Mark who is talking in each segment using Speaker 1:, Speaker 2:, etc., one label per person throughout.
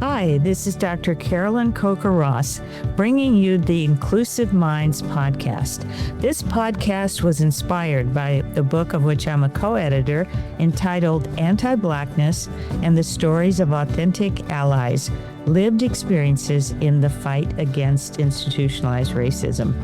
Speaker 1: Hi, this is Dr. Carolyn Coker-Ross, bringing you the Inclusive Minds podcast. This podcast was inspired by the book of which I'm a co-editor, entitled Anti-Blackness and the Stories of Authentic Allies, Lived Experiences in the Fight Against Institutionalized Racism.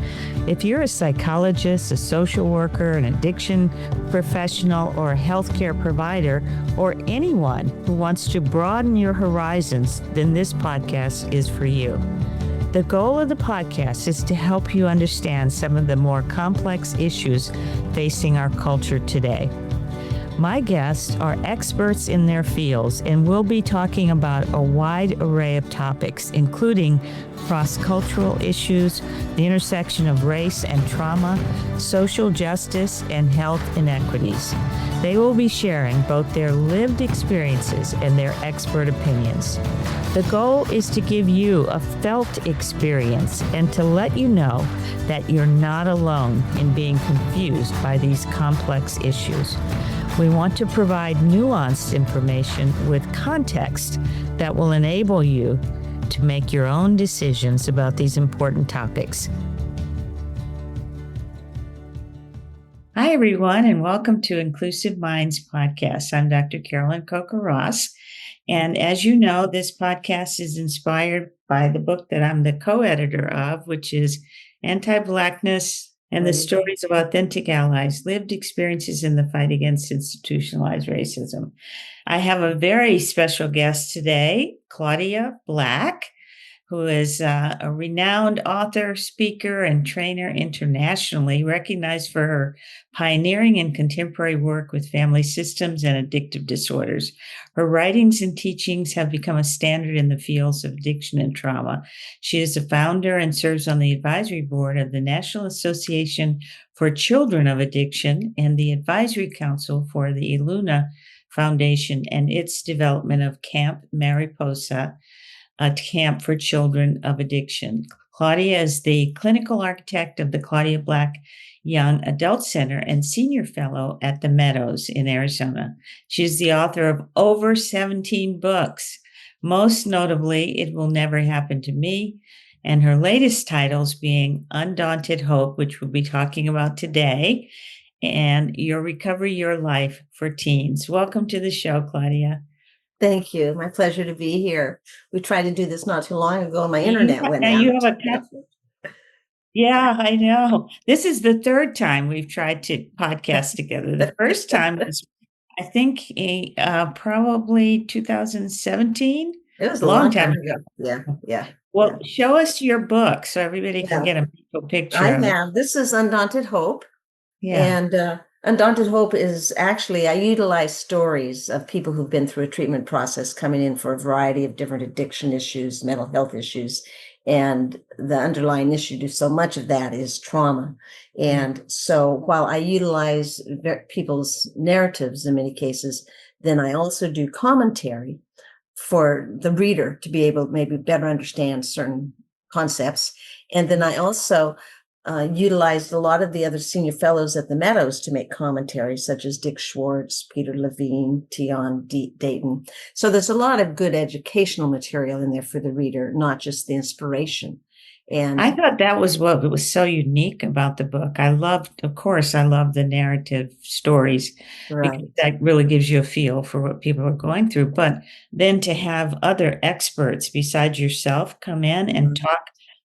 Speaker 1: If you're a psychologist, a social worker, an addiction professional, or a healthcare provider, or anyone who wants to broaden your horizons, then this podcast is for you. The goal of the podcast is to help you understand some of the more complex issues facing our culture today. My guests are experts in their fields, and we'll be talking about a wide array of topics, including cross-cultural issues, the intersection of race and trauma, social justice, and health inequities. They will be sharing both their lived experiences and their expert opinions. The goal is to give you a felt experience and to let you know that you're not alone in being confused by these complex issues. We want to provide nuanced information with context that will enable you to make your own decisions about these important topics. Hi, everyone, and welcome to Inclusive Minds podcast. I'm Dr. Carolyn Coker-Ross, and as you know, this podcast is inspired by the book that I'm the co-editor of, which is Anti-Blackness and the Stories of Authentic Allies, Lived Experiences in the Fight Against Institutionalized Racism. I have a very special guest today, Claudia Black, who is a renowned author, speaker, and trainer internationally, recognized for her pioneering and contemporary work with family systems and addictive disorders. Her writings and teachings have become a standard in the fields of addiction and trauma. She is the founder and serves on the advisory board of the National Association for Children of Addiction and the Advisory Council for the Iluna Foundation and its development of Camp Mariposa, a camp for children of addiction. Claudia is the clinical architect of the Claudia Black Young Adult Center and senior fellow at the Meadows in Arizona. She is the author of over 17 books, most notably It Will Never Happen to Me, and her latest titles being Undaunted Hope, which we'll be talking about today, and Your Recovery, Your Life for Teens. Welcome to the show, Claudia.
Speaker 2: Thank you. My pleasure to be here. We tried to do this not too long ago and my internet went out.
Speaker 1: Yeah, I know. This is the third time we've tried to podcast together. The first time was, I think, probably 2017.
Speaker 2: It was a long time ago. Yeah.
Speaker 1: Well, show us your book so everybody can get a mental picture.
Speaker 2: I have. This is Undaunted Hope.
Speaker 1: Yeah.
Speaker 2: And Undaunted Hope is actually, I utilize stories of people who've been through a treatment process coming in for a variety of different addiction issues, mental health issues. And the underlying issue to so much of that is trauma. And so while I utilize people's narratives in many cases, then I also do commentary for the reader to be able to maybe better understand certain concepts. And then I also utilized a lot of the other senior fellows at the Meadows to make commentaries, such as Dick Schwartz, Peter Levine, Tion Dayton. So there's a lot of good educational material in there for the reader, not just the inspiration. And
Speaker 1: I thought that was what was so unique about the book. Of course, I love the narrative stories, because that really gives you a feel for what people are going through. But then to have other experts besides yourself come in and talk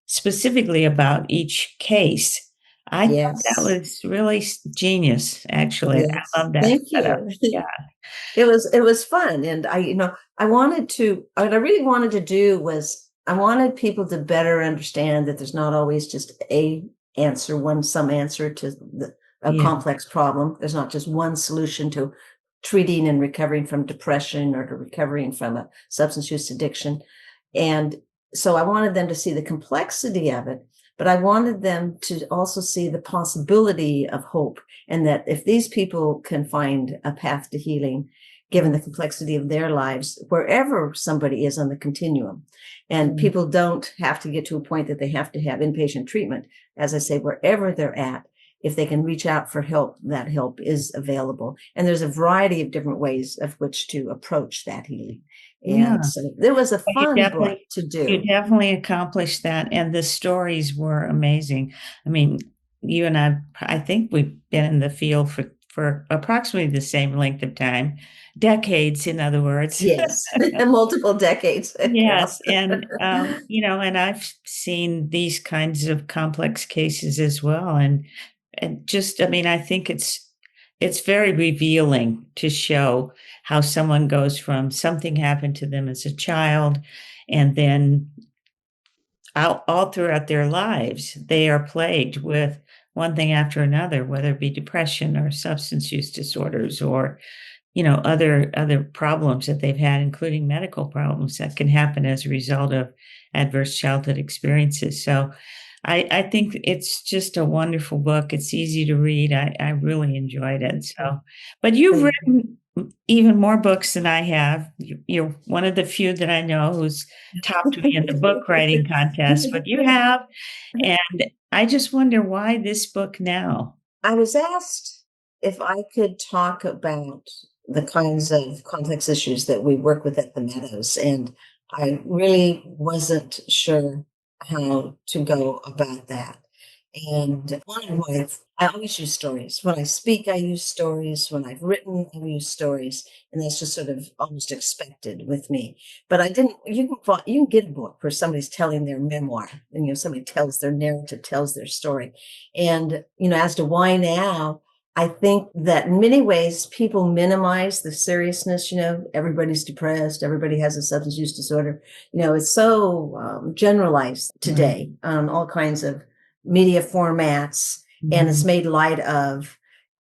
Speaker 1: specifically about each case, I thought that was really genius, actually.
Speaker 2: Yes.
Speaker 1: I love that.
Speaker 2: Thank you.
Speaker 1: Yeah.
Speaker 2: It was fun. And I what I really wanted to do was I wanted people to better understand that there's not always just some answer to a complex problem. There's not just one solution to treating and recovering from depression or to recovering from a substance use addiction. And so I wanted them to see the complexity of it, but I wanted them to also see the possibility of hope, and that if these people can find a path to healing, given the complexity of their lives, wherever somebody is on the continuum, and people don't have to get to a point that they have to have inpatient treatment. As I say, wherever they're at, if they can reach out for help, that help is available. And there's a variety of different ways of which to approach that healing.
Speaker 1: Yeah.
Speaker 2: And so it was a
Speaker 1: Well, you
Speaker 2: fun book
Speaker 1: definitely
Speaker 2: to
Speaker 1: you
Speaker 2: do.
Speaker 1: definitely accomplished that, and the stories were amazing. I mean, you and I think we've been in the field for approximately the same length of time, decades, in other words.
Speaker 2: Yes, multiple decades, Carol.
Speaker 1: Yes, and and I've seen these kinds of complex cases as well, and just, I mean, I think it's very revealing to show how someone goes from something happened to them as a child, and then all throughout their lives, they are plagued with one thing after another, whether it be depression or substance use disorders or other problems that they've had, including medical problems that can happen as a result of adverse childhood experiences. So I think it's just a wonderful book. It's easy to read. I really enjoyed it. So, but you've
Speaker 2: Thank you.
Speaker 1: written even more books than I have. You're one of the few that I know who's topped me in the book writing contest, but you have. And I just wonder, why this book now?
Speaker 2: I was asked if I could talk about the kinds of complex issues that we work with at the Meadows, and I really wasn't sure how to go about that. And one of my, I always use stories. When I speak, I use stories. When I've written, I use stories. And that's just sort of almost expected with me. But I didn't, you can get a book where somebody's telling their memoir, and, somebody tells their narrative, tells their story. And, as to why now, I think that in many ways people minimize the seriousness. Everybody's depressed, everybody has a substance use disorder. It's so generalized
Speaker 1: Right.
Speaker 2: today on all kinds of media formats, and it's
Speaker 1: Mhm.
Speaker 2: made light of.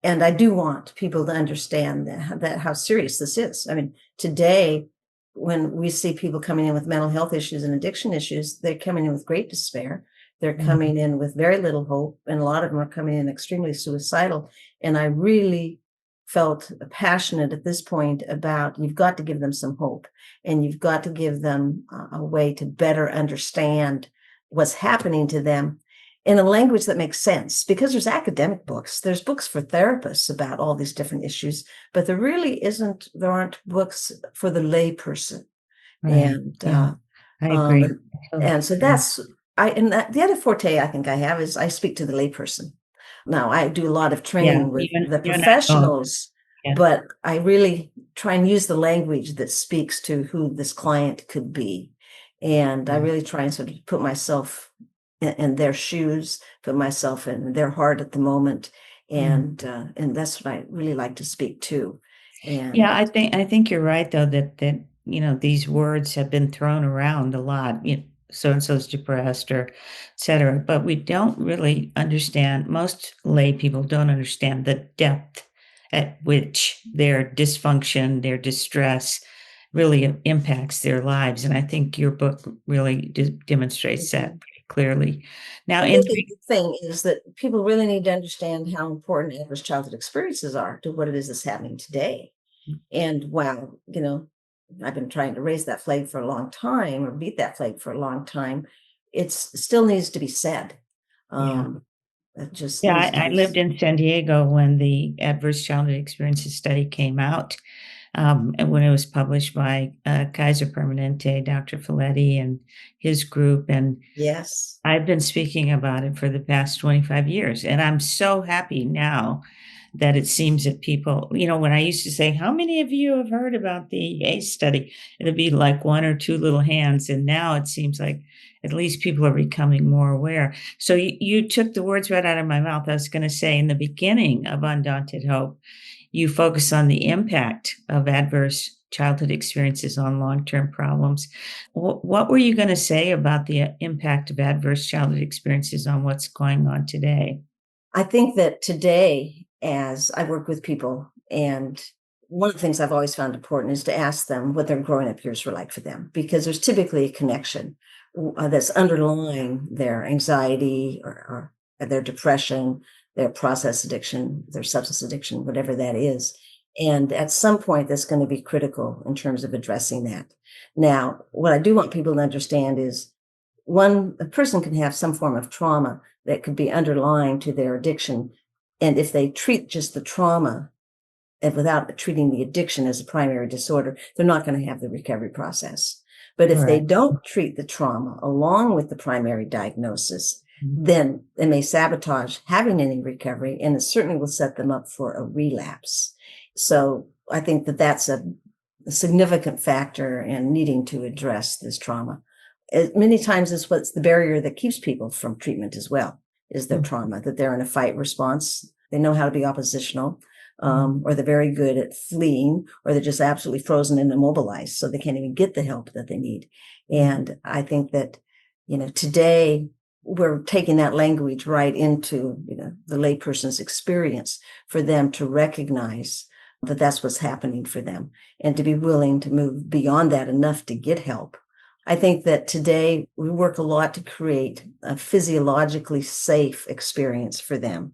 Speaker 2: And I do want people to understand that how serious this is. I mean, today, when we see people coming in with mental health issues and addiction issues, they're coming in with great despair. They're
Speaker 1: Mhm.
Speaker 2: coming in with very little hope, and a lot of them are coming in extremely suicidal. And I really felt passionate at this point about, you've got to give them some hope, and you've got to give them a way to better understand what's happening to them in a language that makes sense, because there's academic books, there's books for therapists about all these different issues, but there aren't books for the layperson.
Speaker 1: Right.
Speaker 2: And
Speaker 1: Yeah, I
Speaker 2: um
Speaker 1: agree.
Speaker 2: and,
Speaker 1: I totally
Speaker 2: and so
Speaker 1: agree.
Speaker 2: the other forte I think I have is I speak to the layperson. Now I do a lot of
Speaker 1: Yeah,
Speaker 2: training with the
Speaker 1: you and I both.
Speaker 2: professionals,
Speaker 1: Yeah.
Speaker 2: but I really try and use the language that speaks to who this client could be. And I
Speaker 1: Mm.
Speaker 2: really try and sort of put myself in their shoes, put myself in their heart at the moment.
Speaker 1: Mm.
Speaker 2: And that's what I really like to speak to.
Speaker 1: Yeah,
Speaker 2: And
Speaker 1: I think you're right though, that these words have been thrown around a lot. So and so's depressed or et cetera, but we don't really understand. Most lay people don't understand the depth at which their dysfunction, their distress, really impacts their lives. And I think your book really demonstrates that pretty clearly. Now,
Speaker 2: I think the thing is that people really need to understand how important adverse childhood experiences are to what it is that's happening today. And while, I've been trying to raise that flag for a long time, or beat that flag for a long time, it still needs to be said.
Speaker 1: yeah.
Speaker 2: It just
Speaker 1: Yeah,
Speaker 2: needs to
Speaker 1: I
Speaker 2: be.
Speaker 1: lived in San Diego when the Adverse Childhood Experiences study came out, and when it was published by Kaiser Permanente, Dr. Folletti and his group. And
Speaker 2: Yes.
Speaker 1: I've been speaking about it for the past 25 years. And I'm so happy now that it seems that people, when I used to say, how many of you have heard about the ACE study? It'd be like one or two little hands. And now it seems like at least people are becoming more aware. So you took the words right out of my mouth. I was going to say, in the beginning of Undaunted Hope, you focus on the impact of adverse childhood experiences on long-term problems. What were you going to say about the impact of adverse childhood experiences on what's going on today?
Speaker 2: I think that today, as I work with people, and one of the things I've always found important is to ask them what their growing up years were like for them, because there's typically a connection that's underlying their anxiety, or their depression, their process addiction, their substance addiction, whatever that is. And at some point, that's going to be critical in terms of addressing that. Now, what I do want people to understand is a person can have some form of trauma that could be underlying to their addiction. And if they treat just the trauma and without treating the addiction as a primary disorder, they're not going to have the recovery process. But if they
Speaker 1: Correct.
Speaker 2: don't treat the trauma along with the primary diagnosis,
Speaker 1: Mhm.
Speaker 2: then it may sabotage having any recovery, and it certainly will set them up for a relapse. So I think that that's a significant factor in needing to address this trauma. Many times it's what's the barrier that keeps people from treatment as well, is their
Speaker 1: Mhm.
Speaker 2: trauma, that they're in a fight response. They know how to be oppositional,
Speaker 1: Mhm.
Speaker 2: or they're very good at fleeing, or they're just absolutely frozen and immobilized, so they can't even get the help that they need.
Speaker 1: Mhm.
Speaker 2: And I think that, today we're taking that language right into, the layperson's experience for them to recognize that that's what's happening for them and to be willing to move beyond that enough to get help. I think that today we work a lot to create a physiologically safe experience for them,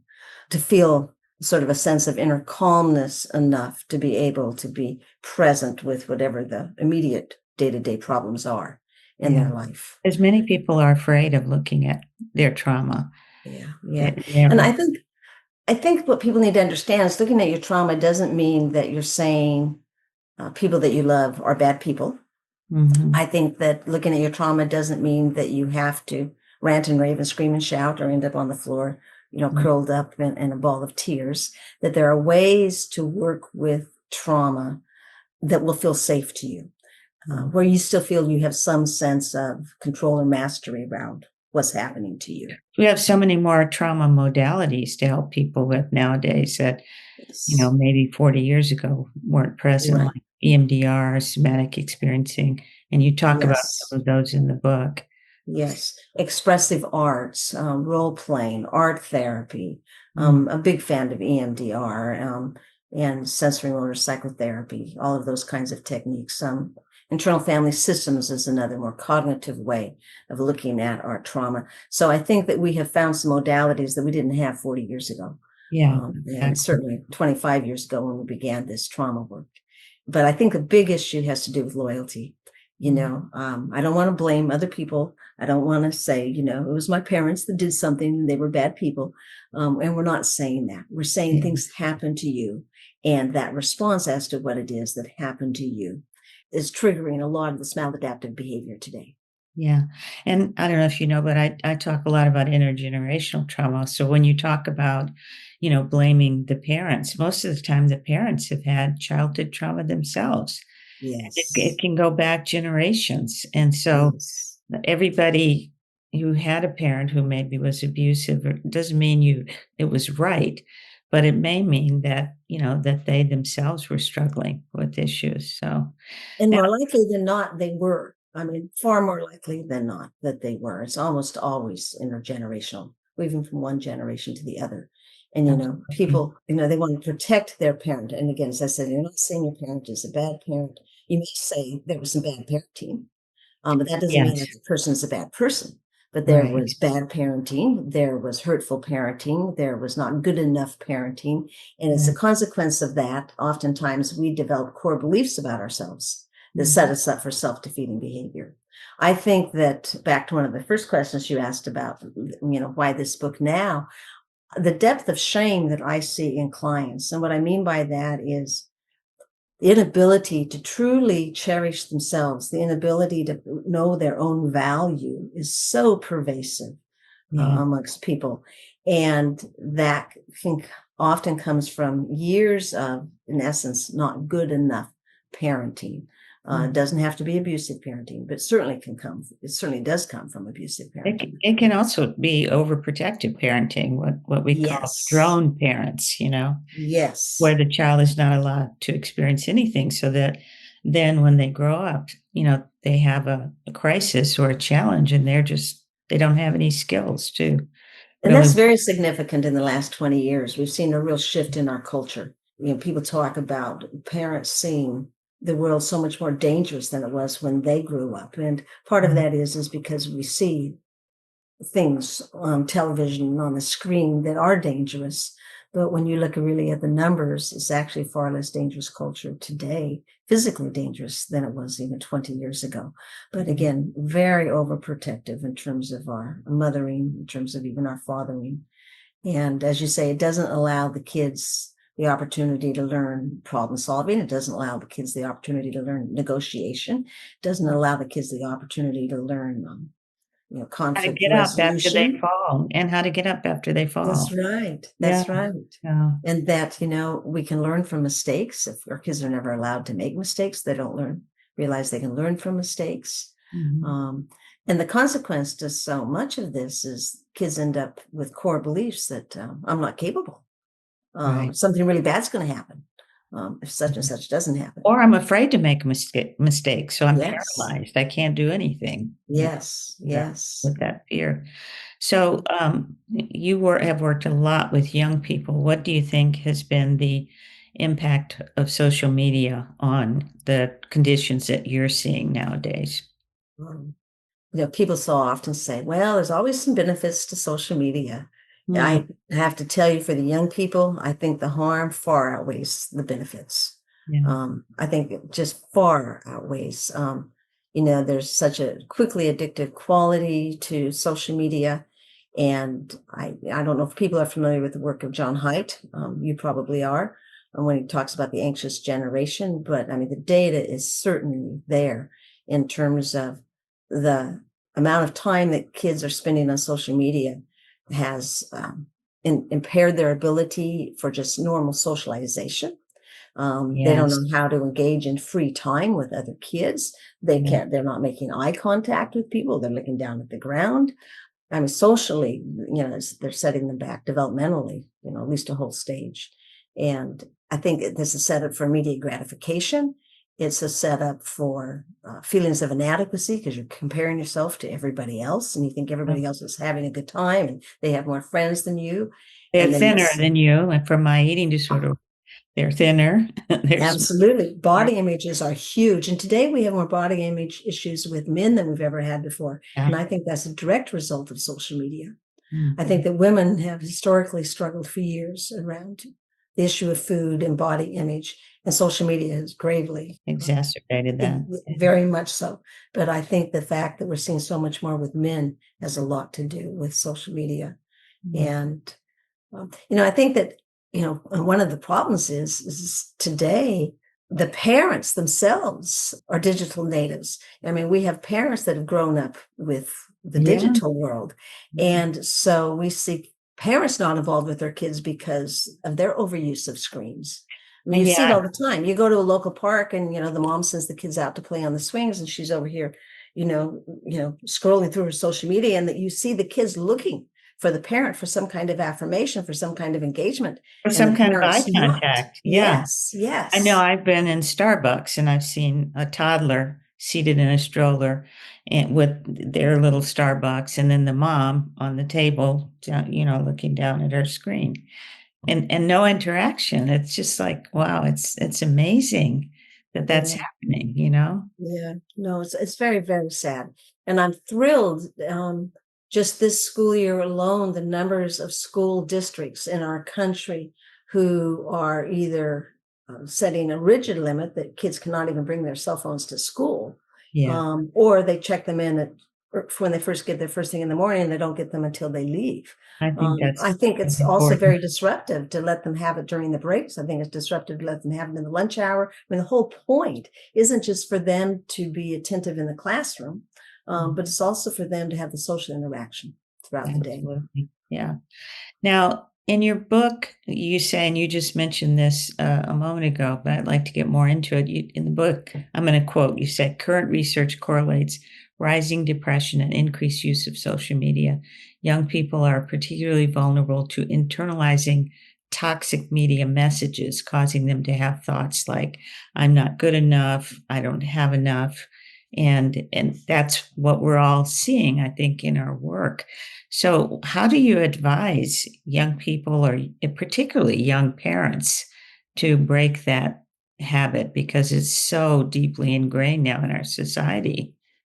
Speaker 2: to feel sort of a sense of inner calmness enough to be able to be present with whatever the immediate day-to-day problems are in
Speaker 1: Yeah.
Speaker 2: their life.
Speaker 1: As many people are afraid of looking at their trauma.
Speaker 2: Yeah, yeah. And
Speaker 1: They're,
Speaker 2: I think what people need to understand is looking at your trauma doesn't mean that you're saying people that you love are bad people.
Speaker 1: mhm.
Speaker 2: I think that looking at your trauma doesn't mean that you have to rant and rave and scream and shout or end up on the floor,
Speaker 1: Mm.
Speaker 2: curled up in a ball of tears. That there are ways to work with trauma that will feel safe to you,
Speaker 1: Mm.
Speaker 2: where you still feel you have some sense of control or mastery around what's happening to you.
Speaker 1: We have so many more trauma modalities to help people with nowadays that,
Speaker 2: Yes.
Speaker 1: maybe 40 years ago weren't present,
Speaker 2: Right.
Speaker 1: like EMDR, somatic experiencing, and you talk about
Speaker 2: Yes.
Speaker 1: some of those in the book.
Speaker 2: Yes, expressive arts, role playing, art therapy.
Speaker 1: Mm.
Speaker 2: A big fan of EMDR, and sensory motor psychotherapy, all of those kinds of techniques. Internal family systems is another more cognitive way of looking at our trauma. So I think that we have found some modalities that we didn't have 40 years ago,
Speaker 1: Yeah,
Speaker 2: and
Speaker 1: exactly.
Speaker 2: certainly 25 years ago when we began this trauma work. But I think the big issue has to do with loyalty.
Speaker 1: Mhm.
Speaker 2: I don't want to blame other people. I don't want to say, it was my parents that did something and they were bad people. And we're not saying that. We're saying
Speaker 1: Yeah.
Speaker 2: things happen to you. And that response as to what it is that happened to you is triggering a lot of this maladaptive behavior today.
Speaker 1: Yeah, and I don't know if you know, but I talk a lot about intergenerational trauma. So when you talk about, blaming the parents, most of the time the parents have had childhood trauma themselves. It
Speaker 2: Yes.
Speaker 1: can go back generations, and so
Speaker 2: Yes.
Speaker 1: everybody who had a parent who maybe was abusive, it doesn't mean it was right, but it may mean that, that they themselves were struggling with issues. So
Speaker 2: And
Speaker 1: now,
Speaker 2: more likely than not, they were. I mean, far more likely than not that they were. It's almost always intergenerational, even from one generation to the other. And,
Speaker 1: absolutely.
Speaker 2: people, they want to protect their parent. And again, as I said, you're not saying your parent is a bad parent. You may say there was some bad parenting, but that doesn't mean
Speaker 1: Yes,
Speaker 2: that the person is a bad person. But there
Speaker 1: right.
Speaker 2: was bad parenting, there was hurtful parenting, there was not good enough parenting. And as a
Speaker 1: Right.
Speaker 2: consequence of that, oftentimes we develop core beliefs about ourselves that set
Speaker 1: Mhm.
Speaker 2: us up for self-defeating behavior. I think that back to one of the first questions you asked about, why this book now, the depth of shame that I see in clients. And what I mean by that is the inability to truly cherish themselves, the inability to know their own value is so pervasive
Speaker 1: Yeah.
Speaker 2: amongst people. And that often comes from years of, in essence, not good enough parenting. It
Speaker 1: Mhm.
Speaker 2: doesn't have to be abusive parenting, but it certainly does come from abusive parenting.
Speaker 1: It can also be overprotective parenting, what we call
Speaker 2: Yes.
Speaker 1: drone parents, where
Speaker 2: Yes.
Speaker 1: the child is not allowed to experience anything so that then when they grow up, they have a crisis or a challenge and they don't have any skills to
Speaker 2: And
Speaker 1: really.
Speaker 2: that's very significant in the last 20 years. We've seen a real shift in our culture. People talk about parents seeing the world so much more dangerous than it was when they grew up. And part of
Speaker 1: Mm.
Speaker 2: that is because we see things on television, on the screen that are dangerous, But when you look really at the numbers, it's actually far less dangerous culture today, physically dangerous than it was even 20 years ago. But again, very overprotective in terms of our mothering, in terms of even our fathering. And as you say, it doesn't allow the kids the opportunity to learn problem solving. It doesn't allow the kids the opportunity to learn negotiation. It doesn't allow the kids the opportunity to learn,
Speaker 1: How to
Speaker 2: conflict
Speaker 1: get up after they
Speaker 2: resolution.
Speaker 1: fall and how to get up after they
Speaker 2: That's
Speaker 1: fall.
Speaker 2: right.
Speaker 1: Yeah.
Speaker 2: That's right.
Speaker 1: Yeah.
Speaker 2: And that, we can learn from mistakes. If our kids are never allowed to make mistakes, they don't realize they can learn from mistakes.
Speaker 1: Mhm.
Speaker 2: And the consequence to so much of this is kids end up with core beliefs that I'm not capable.
Speaker 1: Right.
Speaker 2: Something really bad's going to happen if such and such doesn't happen.
Speaker 1: Or I'm afraid to make a mistake, so I'm
Speaker 2: Yes,
Speaker 1: paralyzed. I can't do anything,
Speaker 2: yes,
Speaker 1: that
Speaker 2: yes.
Speaker 1: with that fear. So, have worked a lot with young people. What do you think has been the impact of social media on the conditions that you're seeing nowadays?
Speaker 2: Um, People so often say, well, there's always some benefits to social media.
Speaker 1: Mm,
Speaker 2: I have to tell you, for the young people, I think the harm far outweighs the benefits.
Speaker 1: yeah.
Speaker 2: I think it just far outweighs. There's such a quickly addictive quality to social media. And I don't know if people are familiar with the work of John Haidt. You probably are, when he talks about the anxious generation. But I mean, the data is certainly there in terms of the amount of time that kids are spending on social media has impaired their ability for just normal socialization. They don't
Speaker 1: Yes.
Speaker 2: know how to engage in free time with other kids.
Speaker 1: Yeah.
Speaker 2: They're not making eye contact with people. They're looking down at the ground. I mean, socially, they're setting them back developmentally, at least a whole stage. And I think this is set up for immediate gratification. It's a setup for feelings of inadequacy because you're comparing yourself to everybody else and you think everybody else is having a good time and they have more friends than you.
Speaker 1: They're
Speaker 2: And then
Speaker 1: thinner than you, and from my eating disorder, they're thinner. There's
Speaker 2: absolutely. Body images are huge. And today we have more body image issues with men than we've ever had before. And
Speaker 1: yeah.
Speaker 2: I think that's a direct result of social media. I think
Speaker 1: Mhm.
Speaker 2: that women have historically struggled for years around the issue of food and body image, and social media has gravely,
Speaker 1: Exacerbated that.
Speaker 2: very much so. But I think the fact that we're seeing so much more with men has a lot to do with social media.
Speaker 1: Mm.
Speaker 2: And, I think that, one of the problems is today, the parents themselves are digital natives. I mean, we have parents that have grown up with the
Speaker 1: Yeah.
Speaker 2: digital world. And so we see parents not involved with their kids because of their overuse of screens. I mean, you see it
Speaker 1: Yeah.
Speaker 2: all the time. You go to a local park and, the mom sends the kids out to play on the swings and she's over here, scrolling through her social media, and that you see the kids looking for the parent for some kind of affirmation, for some kind of engagement,
Speaker 1: Or
Speaker 2: and the
Speaker 1: some kind of eye
Speaker 2: parent's not.
Speaker 1: contact. Yeah.
Speaker 2: Yes,
Speaker 1: I know
Speaker 2: yes.
Speaker 1: I've been in Starbucks and I've seen a toddler seated in a stroller and with their little Starbucks and then the mom on the table, looking down at her screen and no interaction. It's just like, wow, it's amazing that that's
Speaker 2: Yeah.
Speaker 1: happening.
Speaker 2: Yeah, no, it's very, very sad. And I'm thrilled. Just this school year alone, the numbers of school districts in our country who are either setting a rigid limit that kids cannot even bring their cell phones to school,
Speaker 1: Yeah.
Speaker 2: or they check them in when they first get there first thing in the morning, and they don't get them until they leave.
Speaker 1: I think that's
Speaker 2: I think it's also
Speaker 1: important.
Speaker 2: very disruptive to let them have it during the breaks. I think it's disruptive to let them have it in the lunch hour. I mean, the whole point isn't just for them to be attentive in the classroom, but it's also for them to have the social interaction throughout the day.
Speaker 1: Absolutely. Yeah. Now, in your book, you say, and you just mentioned this a moment ago, but I'd like to get more into it. In the book, I'm going to quote, you said, current research correlates rising depression and increased use of social media. Young people are particularly vulnerable to internalizing toxic media messages, causing them to have thoughts like, I'm not good enough, I don't have enough. And that's what we're all seeing, I think, in our work. So, how do you advise young people or particularly young parents to break that habit because it's so deeply ingrained now in our society?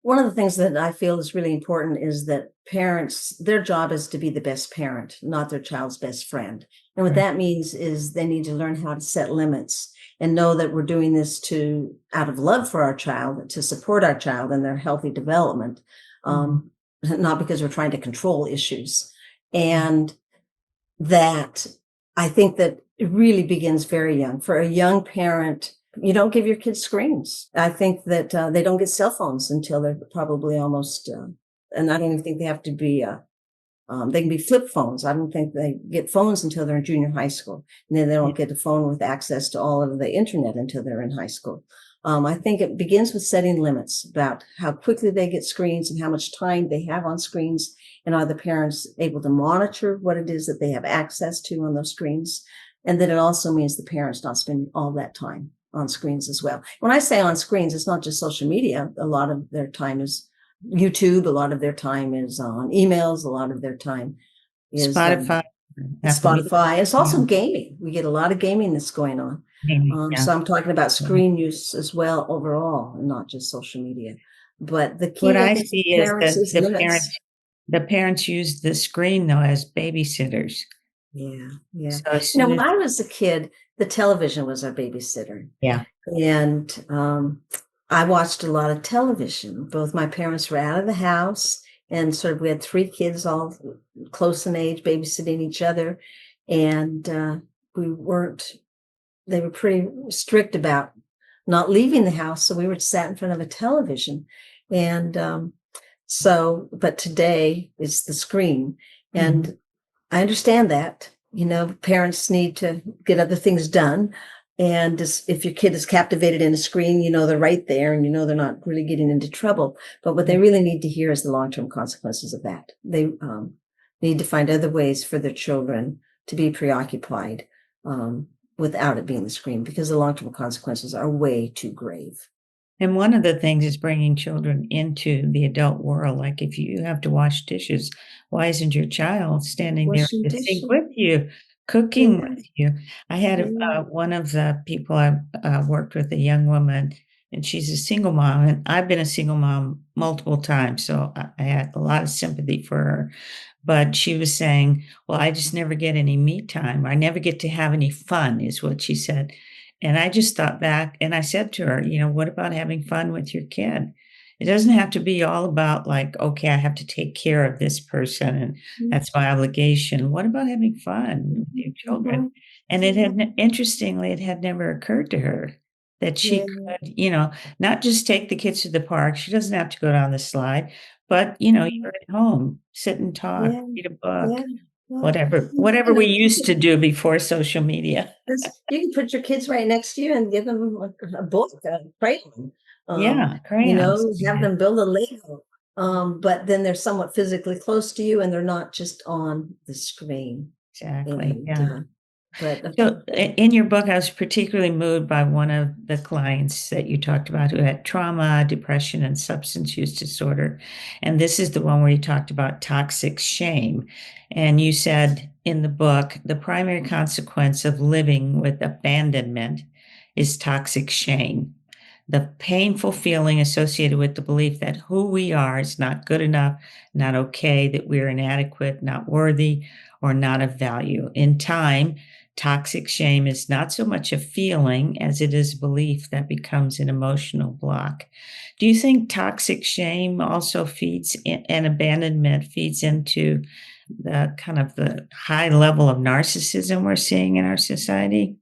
Speaker 2: One of the things that I feel is really important is that parents, their job is to be the best parent, not their child's best friend. And what
Speaker 1: Right.
Speaker 2: that means is they need to learn how to set limits and know that we're doing this to out of love for our child, to support our child in their healthy development,
Speaker 1: Mhm.
Speaker 2: not because we're trying to control issues. And that I think that it really begins very young. For a young parent, you don't give your kids screens. I think that they don't get cell phones until they're probably almost, and I don't even think they have to be, they can be flip phones. I don't think they get phones until they're in junior high school. And then they
Speaker 1: Yeah.
Speaker 2: don't get a phone with access to all of the internet until they're in high school. I think it begins with setting limits about how quickly they get screens and how much time they have on screens. And are the parents able to monitor what it is that they have access to on those screens? And then it also means the parents not spending all that time on screens as well. When I say on screens, it's not just social media. A lot of their time is YouTube. A lot of their time is on emails. A lot of their time is
Speaker 1: Spotify, Apple Music.
Speaker 2: Spotify. It's
Speaker 1: Yeah.
Speaker 2: also gaming. We get a lot of gaming that's going on.
Speaker 1: Maybe, yeah.
Speaker 2: So I'm talking about screen use as well overall, and not just social media. But the
Speaker 1: What
Speaker 2: key, I
Speaker 1: I
Speaker 2: think,
Speaker 1: see
Speaker 2: for
Speaker 1: is
Speaker 2: parents
Speaker 1: that
Speaker 2: is limits.
Speaker 1: the parents use the screen though as babysitters.
Speaker 2: Yeah, yeah.
Speaker 1: So as soon
Speaker 2: When
Speaker 1: as,
Speaker 2: I was a kid, the television was our babysitter.
Speaker 1: yeah,
Speaker 2: And I watched a lot of television. Both my parents were out of the house, and sort of we had three kids all close in age, babysitting each other. And we weren't, they were pretty strict about not leaving the house. So we were sat in front of a television. And but today it's the screen.
Speaker 1: mhm,
Speaker 2: And I understand that, parents need to get other things done. And if your kid is captivated in a screen, they're right there and they're not really getting into trouble. But what they
Speaker 1: yeah.
Speaker 2: really need to hear is the long-term consequences of that. They need to find other ways for their children to be preoccupied without it being the screen, because the long-term consequences are way too grave.
Speaker 1: And one of the things is bringing children into the adult world. Like if you have to wash dishes, why isn't your child standing there at
Speaker 2: Washing
Speaker 1: the sink
Speaker 2: dishes.
Speaker 1: with you, cooking
Speaker 2: Yeah,
Speaker 1: with you? I had
Speaker 2: yeah.
Speaker 1: one of the people I worked with, a young woman, and she's a single mom, and I've been a single mom multiple times, so I had a lot of sympathy for her. But she was saying, "Well, I just never get any me time. I never get to have any fun," is what she said. And I just thought back and I said to her, "What about having fun with your kid? It doesn't have to be all about like, okay, I have to take care of this person and that's my obligation. What about having fun with your children?"
Speaker 2: Mhm.
Speaker 1: And
Speaker 2: Mhm.
Speaker 1: interestingly, it had never occurred to her that she
Speaker 2: Yeah,
Speaker 1: could, not just take the kids to the park. She doesn't have to go down the slide, but,
Speaker 2: yeah,
Speaker 1: you're at home, sit and talk,
Speaker 2: yeah,
Speaker 1: read a book,
Speaker 2: yeah, yeah.
Speaker 1: whatever we used to do before social media.
Speaker 2: You can put your kids right next to you and give them a book, a crayon,
Speaker 1: Yeah, crayons.
Speaker 2: have
Speaker 1: Yeah,
Speaker 2: them build a Lego. But then they're somewhat physically close to you and they're not just on the screen.
Speaker 1: exactly.
Speaker 2: And,
Speaker 1: Yeah.
Speaker 2: but
Speaker 1: So in your book, I was particularly moved by one of the clients that you talked about who had trauma, depression, and substance use disorder. And this is the one where you talked about toxic shame. And you said in the book, the primary consequence of living with abandonment is toxic shame. The painful feeling associated with the belief that who we are is not good enough, not okay, that we're inadequate, not worthy, or not of value. In time, toxic shame is not so much a feeling as it is a belief that becomes an emotional block. Do you think toxic shame also and abandonment feeds into the kind of the high level of narcissism we're seeing in our society?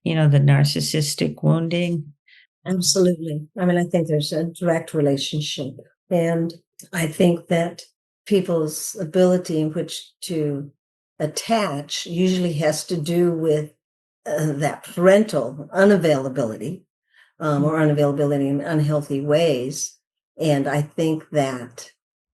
Speaker 1: The narcissistic wounding?
Speaker 2: absolutely. I mean, I think there's a direct relationship. And I think that people's ability in which to attach usually has to do with that parental unavailability, or unavailability in unhealthy ways. And I think that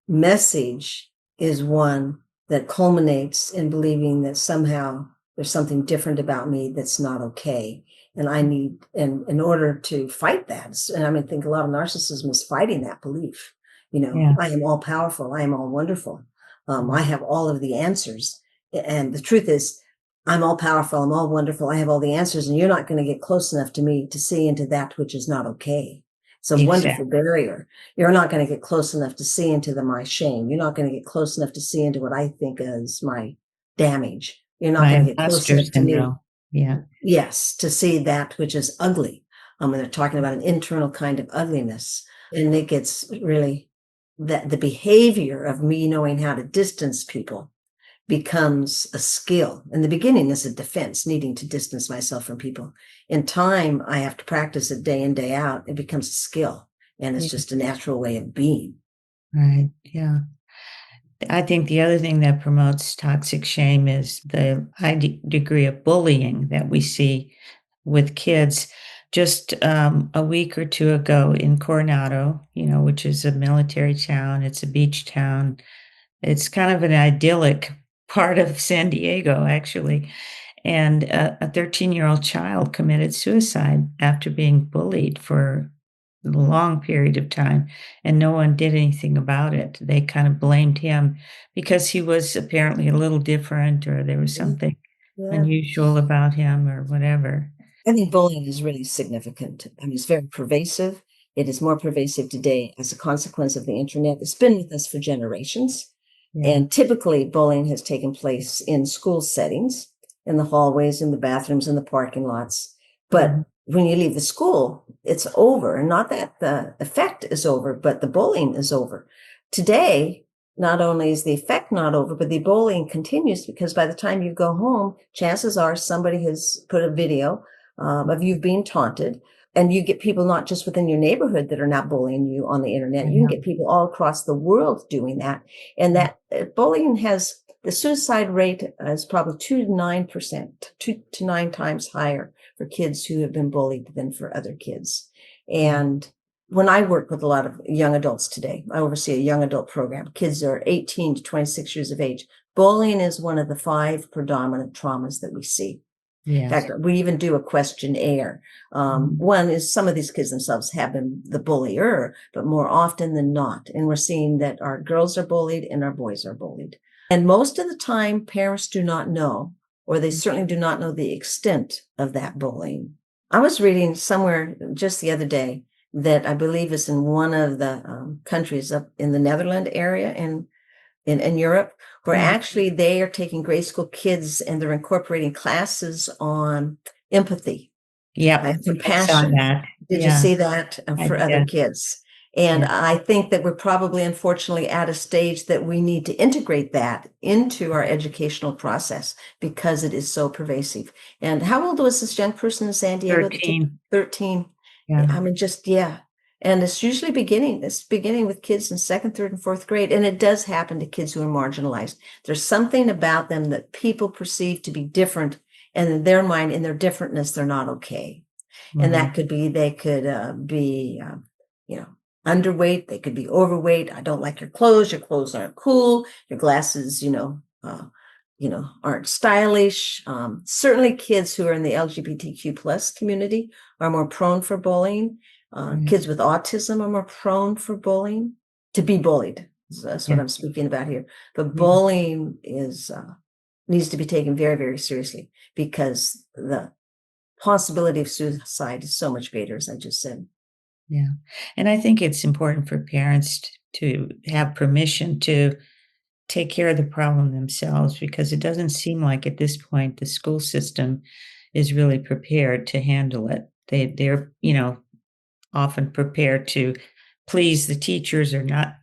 Speaker 2: message is one that culminates in believing that somehow there's something different about me that's not okay. And I need, and in order to fight that, and I think a lot of narcissism is fighting that belief.
Speaker 1: Yeah.
Speaker 2: I am all powerful. I am all wonderful. I have all of the answers. And the truth is, I'm all powerful. I'm all wonderful. I have all the answers, and you're not going to get close enough to me to see into that which is not okay. It's a wonderful
Speaker 1: Exactly.
Speaker 2: barrier. You're not going to get close enough to see into my shame. You're not going to get close enough to see into what I think is my damage. You're not
Speaker 1: My
Speaker 2: going to get close
Speaker 1: imposter
Speaker 2: enough to me,
Speaker 1: syndrome. Yeah.
Speaker 2: yes, to see that which is ugly. When they're talking about an internal kind of ugliness, and it gets really that the behavior of me knowing how to distance people becomes a skill. In the beginning, is a defense, needing to distance myself from people. In time, I have to practice it day in, day out. It becomes a skill, and it's
Speaker 1: Yeah.
Speaker 2: just a natural way of being.
Speaker 1: Right. Yeah. I think the other thing that promotes toxic shame is the high degree of bullying that we see with kids. Just a week or two ago in Coronado, which is a military town, it's a beach town. It's kind of an idyllic part of San Diego, actually. And a 13-year-old child committed suicide after being bullied for a long period of time, and no one did anything about it. They kind of blamed him because he was apparently a little different, or there was
Speaker 2: Yeah,
Speaker 1: something
Speaker 2: yeah.
Speaker 1: unusual about him or whatever.
Speaker 2: I think bullying is really significant. I mean, it's very pervasive. It is more pervasive today as a consequence of the internet. It's been with us for generations.
Speaker 1: Yeah.
Speaker 2: And typically, bullying has taken place in school settings, in the hallways, in the bathrooms, in the parking lots.
Speaker 1: Mhm.
Speaker 2: But when you leave the school, it's over. And not that the effect is over, but the bullying is over. Today, not only is the effect not over, but the bullying continues, because by the time you go home, chances are somebody has put a video of you being taunted. And you get people not just within your neighborhood that are now bullying you on the internet.
Speaker 1: I
Speaker 2: You can
Speaker 1: know.
Speaker 2: get people all across the world doing that. And
Speaker 1: Yeah.
Speaker 2: that bullying has the suicide rate is probably 2 to 9%, 2 to 9 times higher for kids who have been bullied than for other kids.
Speaker 1: Yeah.
Speaker 2: And when I work with a lot of young adults today, I oversee a young adult program. Kids are 18 to 26 years of age. Bullying is one of the 5 predominant traumas that we see. In
Speaker 1: Yes.
Speaker 2: fact, we even do a questionnaire.
Speaker 1: Mhm.
Speaker 2: One is some of these kids themselves have been the bullier, but more often than not. And we're seeing that our girls are bullied and our boys are bullied. And most of the time, parents do not know, or they certainly do not know the extent of that bullying. I was reading somewhere just the other day that I believe is in one of the countries up in the Netherlands area in Europe, where
Speaker 1: Mhm.
Speaker 2: actually they are taking grade school kids and they're incorporating classes on empathy
Speaker 1: Yep.
Speaker 2: and
Speaker 1: I saw
Speaker 2: compassion.
Speaker 1: that.
Speaker 2: Did you
Speaker 1: Yeah,
Speaker 2: see that
Speaker 1: I
Speaker 2: for other
Speaker 1: did.
Speaker 2: kids? And
Speaker 1: Yeah.
Speaker 2: I think that we're probably, unfortunately, at a stage that we need to integrate that into our educational process because it is so pervasive. And how old was this young person in San Diego that took
Speaker 1: 13.
Speaker 2: 13?
Speaker 1: Yeah.
Speaker 2: I mean, just, yeah. And it's beginning with kids in second, third, and fourth grade. And it does happen to kids who are marginalized. There's something about them that people perceive to be different. And in their mind, in their differentness, they're not okay. And
Speaker 1: Right.
Speaker 2: that could be, they could be, you know, underweight. They could be overweight. I don't like your clothes. Your clothes aren't cool. Your glasses, aren't stylish. Certainly kids who are in the LGBTQ plus community are more prone for bullying.
Speaker 1: Right.
Speaker 2: Kids with autism are more prone for bullying, to be bullied. So that's what
Speaker 1: Yeah.
Speaker 2: I'm speaking about here. But
Speaker 1: Yeah.
Speaker 2: bullying is needs to be taken very, very seriously because the possibility of suicide is so much greater, as I just said.
Speaker 1: Yeah. And I think it's important for parents to have permission to take care of the problem themselves, because it doesn't seem like at this point the school system is really prepared to handle it. They're, often prepared to please the teachers, or not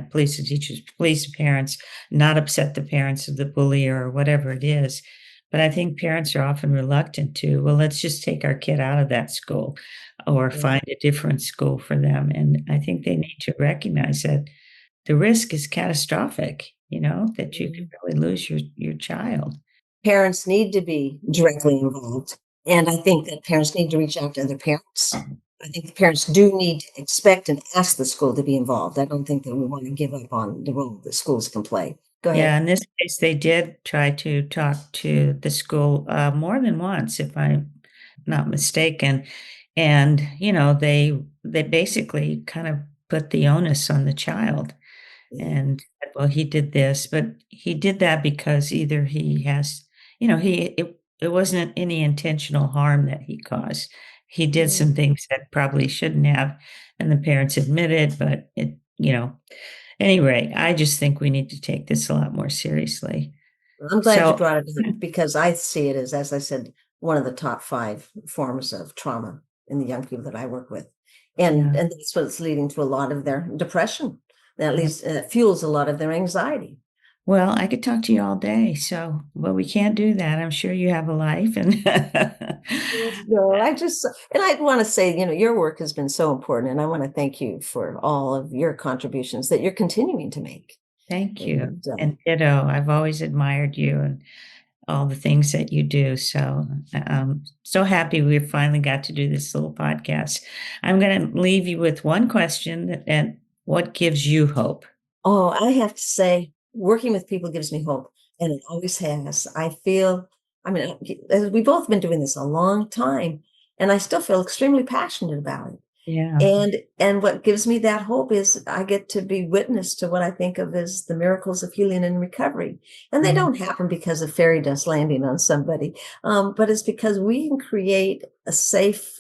Speaker 1: please the teachers, please the parents, not upset the parents of the bully or whatever it is. But I think parents are often reluctant to, well, let's just take our kid out of that school or
Speaker 2: Yeah.
Speaker 1: find a different school for them. And I think they need to recognize that the risk is catastrophic, that you could
Speaker 2: Mhm.
Speaker 1: really lose your child.
Speaker 2: Parents need to be directly involved. And I think that parents need to reach out to other parents. I think the parents do need to expect and ask the school to be involved. I don't think that we want to give up on the role that schools can play. Go
Speaker 1: Yeah,
Speaker 2: ahead.
Speaker 1: in this case, they did try to talk to the school, more than once, if I'm not mistaken, and, they basically kind of put the onus on the child
Speaker 2: Yeah.
Speaker 1: and said, "Well, he did this," but he did that because either he has he it wasn't any intentional harm that he caused. he did some things that probably shouldn't have, and the parents admitted, but anyway, I just think we need to take this a lot more seriously.
Speaker 2: I'm glad you
Speaker 1: So,
Speaker 2: brought it up because I see it as I said, one of the top 5 forms of trauma in the young people that I work with. And
Speaker 1: yeah,
Speaker 2: that's what's leading to a lot of their depression. That
Speaker 1: yeah.
Speaker 2: leads fuels a lot of their anxiety.
Speaker 1: Well, I could talk to you all day, but we can't do that. I'm sure you have a life and
Speaker 2: No, and I want to say, your work has been so important, and I want to thank you for all of your contributions that you're continuing to make.
Speaker 1: thank you.
Speaker 2: And
Speaker 1: And ditto, I've always admired you and all the things that you do. So I'm so happy we finally got to do this little podcast. I'm going to leave you with one question, and what gives you hope?
Speaker 2: oh, I have to say, working with people gives me hope, and it always has. I mean, we've both been doing this a long time, and I still feel extremely passionate about it.
Speaker 1: Yeah.
Speaker 2: And what gives me that hope is I get to be witness to what I think of as the miracles of healing and recovery. And they
Speaker 1: Yeah.
Speaker 2: don't happen because of fairy dust landing on somebody, but it's because we can create a safe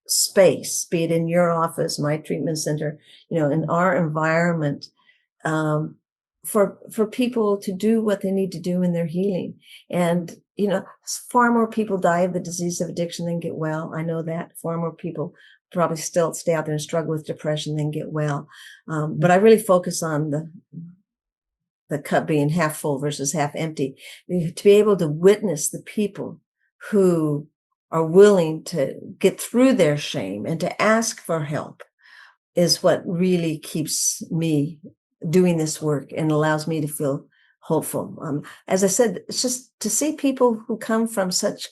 Speaker 2: space, be it in your office, my treatment center, in our environment, um, for people to do what they need to do in their healing. And far more people die of the disease of addiction than get well. I know that far more people probably still stay out there and struggle with depression than get well. But I really focus on the cup being half full versus half empty. To be able to witness the people who are willing to get through their shame and to ask for help is what really keeps me doing this work and allows me to feel hopeful. As I said, it's just to see people who come from such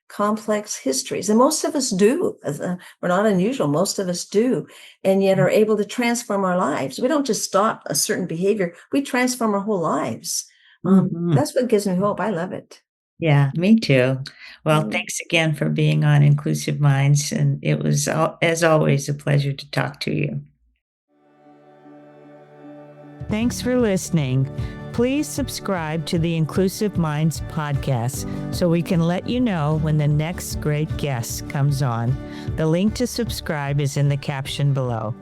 Speaker 2: complex histories, and most of us do. We're not unusual. Most of us do, and yet are able to transform our lives. We don't just stop a certain behavior; we transform our whole lives.
Speaker 1: Mhm.
Speaker 2: That's what gives me hope. I love it.
Speaker 1: Yeah, me too. Well,
Speaker 2: Mm.
Speaker 1: thanks again for being on Inclusive Minds, and it was, as always, a pleasure to talk to you. Thanks for listening. Please subscribe to the Inclusive Minds podcast so we can let you know when the next great guest comes on. The link to subscribe is in the caption below.